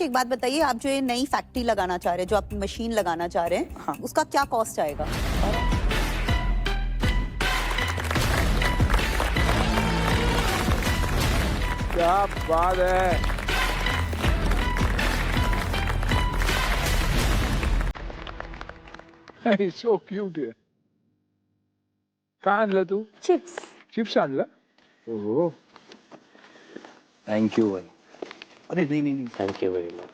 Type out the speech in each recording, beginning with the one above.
एक बात बताइए, आप जो ये नई फैक्ट्री लगाना चाह रहे हैं, जो आप मशीन लगाना चाह रहे हैं, हाँ। उसका क्या कॉस्ट आएगा? क्या बात है। He's so cute here. काय आणलं तू? चिप्स. चिप्स आणलं? हो. थैंक यू भाई. अरे नहीं. Thank you very much.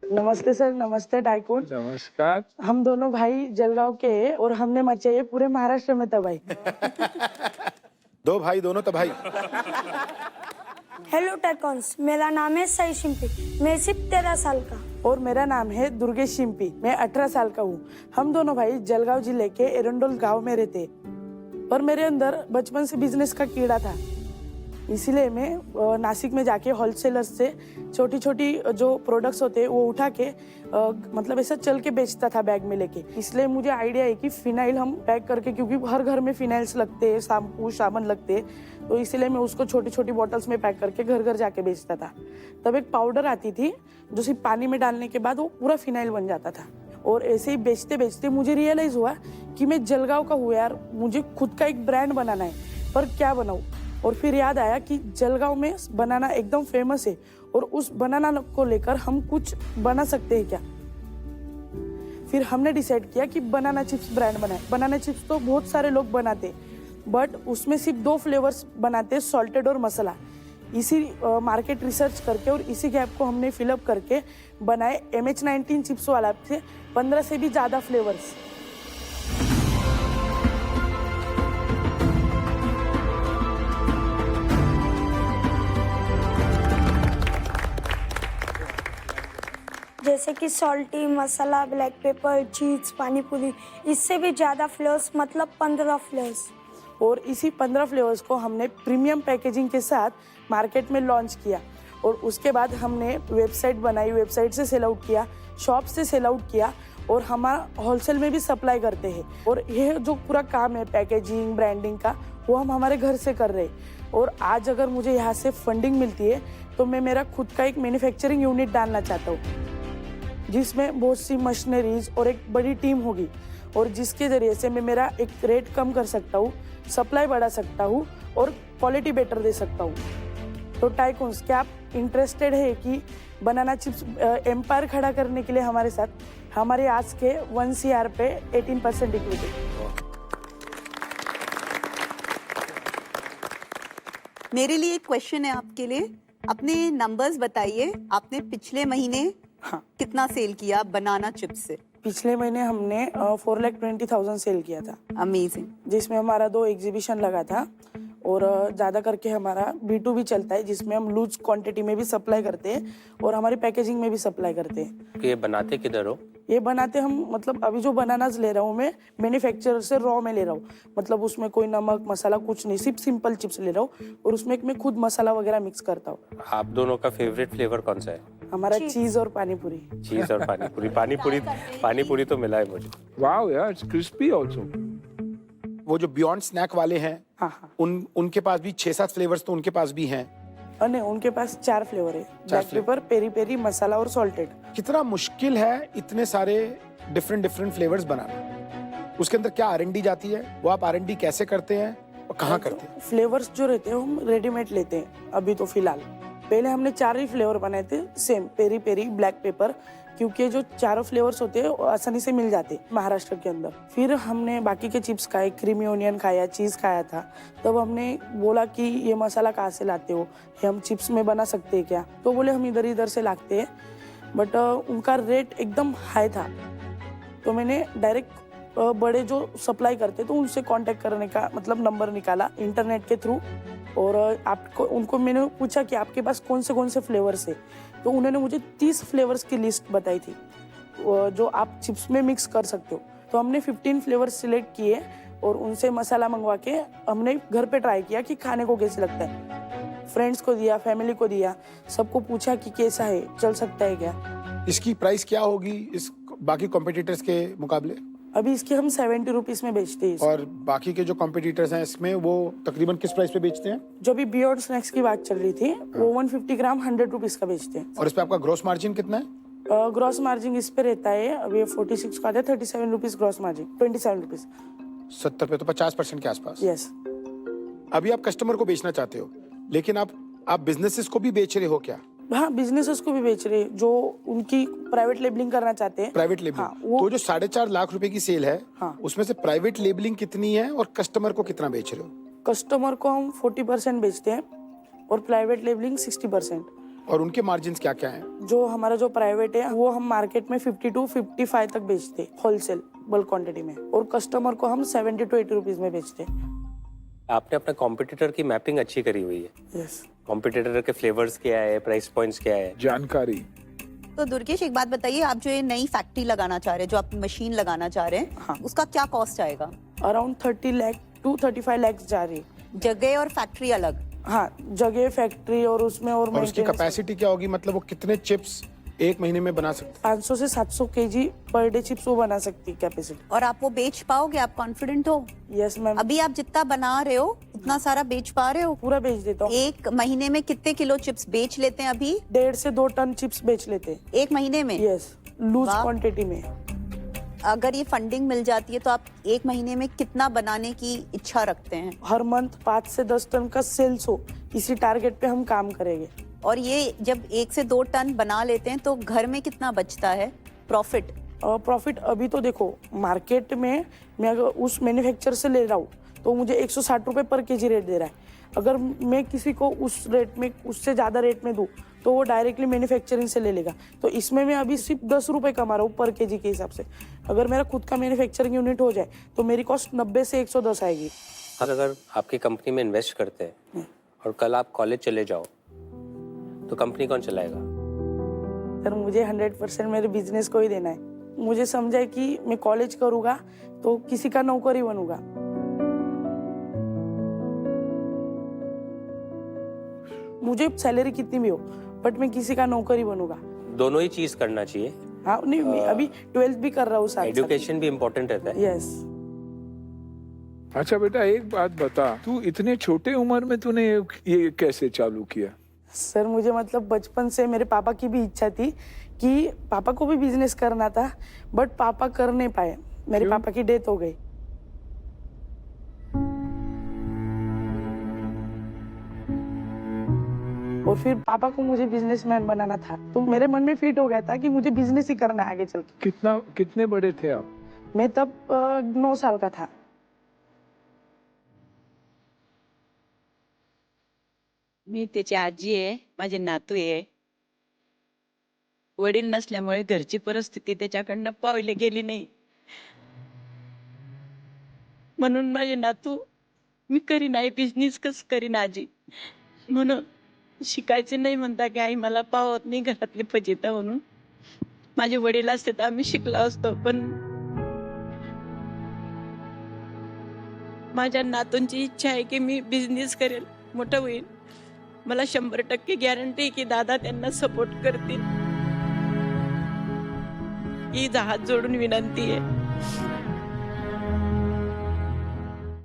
नमस्ते सर, नमस्ते डायकोन. नमस्कार. हम दोनों भाई जलगांव के हैं और हमने मचाई है पूरे महाराष्ट्र में तबाही. दो भाई दोनों तबाही. हेलो टाइकॉन्स, मेरा नाम है साई शिंपी. मैं सिर्फ 13 साल का. और मेरा नाम है दुर्गेश शिंपी. मैं 18 साल का हूँ. हम दोनों भाई जलगांव जिले के एरंडोल गांव में रहते. पर मेरे अंदर बचपन से बिजनेस का कीड़ा था, इसीलिए मैं नासिक में जाके होलसेलर्स से छोटी छोटी जो प्रोडक्ट्स होते हैं वो उठा के मतलब ऐसा चल के बेचता था बैग में लेके. इसलिए मुझे आइडिया है कि फिनाइल हम पैक करके, क्योंकि हर घर में फिनाइल्स लगते हैं, शैम्पू साबुन लगते हैं, तो इसलिए मैं उसको छोटी छोटी बॉटल्स में पैक करके घर घर जाके बेचता था. तब एक पाउडर आती थी जो सिर्फ पानी में डालने के बाद वो पूरा फिनाइल बन जाता था. और ऐसे ही बेचते बेचते मुझे रियलाइज हुआ कि मैं जलगांव का हूँ यार, मुझे खुद का एक ब्रांड बनाना है, पर क्या बनाऊँ. और फिर याद आया कि जलगांव में बनाना एकदम फेमस है और उस बनाना को लेकर हम कुछ बना सकते हैं क्या. फिर हमने डिसाइड किया कि बनाना चिप्स ब्रांड बनाए. बनाना चिप्स तो बहुत सारे लोग बनाते, बट उसमें सिर्फ 2 फ्लेवर्स बनाते, सॉल्टेड और मसाला. इसी मार्केट रिसर्च करके और इसी गैप को हमने फिलअप करके बनाए MH19 चिप्स वाला से 15 से भी ज़्यादा फ्लेवर्स. जैसे कि सॉल्टी, मसाला, ब्लैक पेपर, चीज, पानी पूरी. इससे भी ज़्यादा फ्लेवर्स, मतलब 15 फ्लेवर्स. और इसी 15 फ्लेवर्स को हमने प्रीमियम पैकेजिंग के साथ मार्केट में लॉन्च किया. और उसके बाद हमने वेबसाइट बनाई, वेबसाइट से सेल आउट किया, शॉप से सेल आउट किया, और हमारा होलसेल में भी सप्लाई करते हैं. और यह जो पूरा काम है पैकेजिंग ब्रांडिंग का, वो हम हमारे घर से कर रहे हैं. और आज अगर मुझे यहाँ से फंडिंग मिलती है तो मैं मेरा खुद का एक मैन्युफैक्चरिंग यूनिट डालना चाहता हूँ, जिसमें बहुत सी मशीनरीज और एक बड़ी टीम होगी, और जिसके ज़रिए से मैं मेरा एक रेट कम कर सकता हूँ, सप्लाई बढ़ा सकता हूँ और क्वालिटी बेटर दे सकता हूँ. तो टाइकून्स, क्या आप इंटरेस्टेड है कि बनाना चिप्स एम्पायर खड़ा करने के लिए हमारे साथ? हमारे आज के 1 CR पे 18% इक्विटी. मेरे लिए एक क्वेश्चन है आपके लिए. अपने नंबर्स बताइए, आपने पिछले महीने हाँ, कितना सेल किया बनाना चिप्स से? पिछले महीने हमने 4,20,000 सेल किया था, अमेजिंग. जिसमें हमारा 2 एग्जीबिशन लगा था. और ज़्यादा करके हमारा B2B चलता है, जिसमें हम लूज क्वांटिटी में भी सप्लाई करते हैं और हमारी पैकेजिंग में भी सप्लाई करते हैं. ये बनाते किधर हो? ये बनाते हम, मतलब अभी जो बनानाज ले रहा हूँ मैं मैन्युफैक्चरर से रॉ में ले रहा हूँ, मतलब उसमें कोई नमक मसाला कुछ नहीं, सिर्फ सिंपल चिप्स ले रहा हूँ और उसमें मैं खुद मसाला वगैरह मिक्स करता हूँ. आप दोनों का फेवरेट फ्लेवर कौन सा है? हमारा चीज और पानी पूरी. चीज और पानी पूरी तो मिला है मुझे. Wow, yeah, it's crispy also. वो जो बियॉन्ड स्नैक वाले हैं, हाँ. उनके पास भी 6-7 फ्लेवर्स तो उनके पास भी हैं. नहीं, उनके पास 4 फ्लेवर है, ब्लैक पेपर, पेरी पेरी, मसाला और सॉल्टेड. कितना मुश्किल है इतने सारे डिफरेंट फ्लेवर्स बनाना. उसके अंदर क्या R&D जाती है, वो आप R&D कैसे करते हैं और कहाँ करते हैं? फ्लेवर्स जो रहते हैं हम रेडीमेड लेते हैं अभी तो फिलहाल. पहले हमने 4 ही फ्लेवर बनाए थे same, peri peri, black pepper, क्योंकि जो 4 फ्लेवर्स होते हैं वो आसानी से मिल जाते हैं महाराष्ट्र के अंदर. फिर हमने बाकी के चिप्स खाए, क्रीमी ओनियन खाया, चीज़ खाया था. तब हमने बोला कि ये मसाला कहाँ से लाते हो, ये हम चिप्स में बना सकते हैं क्या? तो बोले हम इधर इधर से लाते हैं, बट उनका रेट एकदम हाई था. तो मैंने डायरेक्ट बड़े जो सप्लाई करते तो उनसे कांटेक्ट करने का मतलब नंबर निकाला इंटरनेट के थ्रू. और आपको उनको मैंने पूछा कि आपके पास कौन से फ्लेवर्स है, तो उन्होंने मुझे 30 फ्लेवर्स की लिस्ट बताई थी जो आप चिप्स में मिक्स कर सकते हो. तो हमने 15 फ्लेवर्स सिलेक्ट किए और उनसे मसाला मंगवा के हमने घर पे ट्राई किया कि खाने को कैसे लगता है. फ्रेंड्स को दिया, फैमिली को दिया, सबको पूछा कि कैसा है, चल सकता है क्या. इसकी प्राइस क्या होगी इस बाकी कॉम्पिटिटर्स के मुकाबले? अभी इसकी हम 70 रुपीज में बेचते हैं। और बाकी के जो कॉम्पिटिटर्स हैं इसमें वो तकरीबन किस प्राइस पे बेचते हैं? जो भी बियॉन्ड स्नैक्स की बात चल रही थी वो 150 ग्राम 100 रुपीज का बेचते हैं। और इस पे आपका ग्रोस मार्जिन कितना है? ग्रॉस मार्जिन इस पे रहता है, अभी 46 का आता है, 37 रुपीज ग्रॉस मार्जिन, 27 रुपीज। 70 पे तो 50% के आसपास। यस। अभी आप कस्टमर को बेचना चाहते हो, लेकिन आप बिजनेसेस को भी बेच रहे हो क्या? हाँ, बिजनेसेस को भी बेच रहे हैं जो उनकी प्राइवेट लेबलिंग करना चाहते हैं। Private labelling. हाँ, वो तो जो 4.5 लाख रुपए की सेल है, हाँ, उसमें से प्राइवेट लेबलिंग कितनी है और कस्टमर को कितना बेच रहे हो? कस्टमर को हम 40% बेचते हैं और प्राइवेट लेबलिंग 60%। और उनके मार्जिन क्या क्या हैं? जो हमारा जो प्राइवेट है वो हम मार्केट में 50 to 55 तक बेचते हैं होलसेल बल्क क्वांटिटी में, और कस्टमर को हम 70 to 80 रुपीज में बेचते हैं। आपने अपने कॉम्पिटिटर की मैपिंग अच्छी करी हुई है। यस। कॉम्पिटिटर के फ्लेवर्स क्या है, प्राइस पॉइंट्स क्या है, जानकारी। तो दुर्गेश एक बात बताइए, आप जो ये नई फैक्ट्री लगाना चाह रहे हैं, जो आप मशीन लगाना चाह रहे हैं, हाँ, उसका क्या कॉस्ट आएगा? अराउंड 30 लाख to 35 लाख जा रही है। जगह और फैक्ट्री अलग? हाँ, जगह, फैक्ट्री और उसमें और उसकी maintenance। कैपेसिटी क्या होगी? मतलब वो कितने चिप्स एक महीने में बना सकते 500 से 700 kg पर डे चिप्स वो बना सकती है कैपेसिटी। और आप वो बेच पाओगे? आप कॉन्फिडेंट हो? Yes ma'am. अभी आप जितना बना रहे हो उतना सारा बेच पा रहे हो? पूरा बेच देता हूँ। एक महीने में कितने किलो चिप्स बेच लेते हैं अभी? 1.5 से 2 टन चिप्स बेच लेते हैं एक महीने में? यस, लूज वाह। क्वांटिटी में। अगर ये फंडिंग मिल जाती है तो आप एक महीने में कितना बनाने की इच्छा रखते हैं? हर मंथ 5 से 10 टन का सेल्स हो, इसी टारगेट पे हम काम करेंगे। और ये जब 1 से 2 टन बना लेते हैं तो घर में कितना बचता है प्रॉफिट? प्रॉफिट अभी तो देखो मार्केट में मैं अगर उस मैन्युफैक्चर से ले रहा हूँ तो मुझे 160 रुपए पर केजी रेट दे रहा है। अगर मैं किसी को उस रेट में, उससे ज़्यादा रेट में दूँ तो वो डायरेक्टली मैन्युफैक्चरिंग से ले लेगा। तो इसमें मैं अभी सिर्फ 10 रुपए कमा रहा हूँ पर केजी के हिसाब से। अगर मेरा खुद का मैन्युफैक्चरिंग यूनिट हो जाए तो मेरी कॉस्ट 90 से 110 आएगी। अगर आपकी कंपनी में इन्वेस्ट करते हैं और कल आप कॉलेज चले जाओ तो कंपनी कौन चलाएगा? सर मुझे 100% मेरे बिजनेस को ही देना है। मुझे समझा है कि मैं कॉलेज करूँगा तो किसी का नौकरी बनूंगा। मुझे सैलरी कितनी भी हो बट मैं किसी का नौकरी बनूंगा। दोनों ही चीज करना चाहिए। हाँ, नहीं मैं अभी 12th भी कर रहा हूँ साथ। एजुकेशन भी इम्पोर्टेंट रहता है। यस। अच्छा बेटा, एक बात बता, तू इतने छोटे उम्र में तूने ये कैसे चालू किया? सर मुझे मतलब बचपन से मेरे पापा की भी इच्छा थी कि पापा को भी बिजनेस करना था बट पापा कर नहीं पाए। मेरे पापा की डेथ हो गई। और फिर पापा को मुझे बिजनेसमैन बनाना था तो मेरे मन में फिट हो गया था कि मुझे बिजनेस ही करना है आगे चल के। कितने बड़े थे आप? मैं तब 9 साल का था। मी त्याची आजी आहे, माझे नातू आहे. वडील नसल्यामुळे घरची परिस्थिती त्याच्याकडनं पावले गेली नाही. म्हणून माझे नातू मी करीन आई बिझनेस कसं करीन आजी, म्हणून शिकायचे नाही म्हणता की आई मला पावत नाही घरातले फजिता म्हणून. माझे वडील असते तर आम्ही शिकलो असतो, पण माझ्या नातूंची इच्छा आहे की मी बिझनेस करेल, मोठं होईल. मला 100% गॅरंटी आहे की दादा त्यांना सपोर्ट करतील. ही हात जोडून विनंती आहे.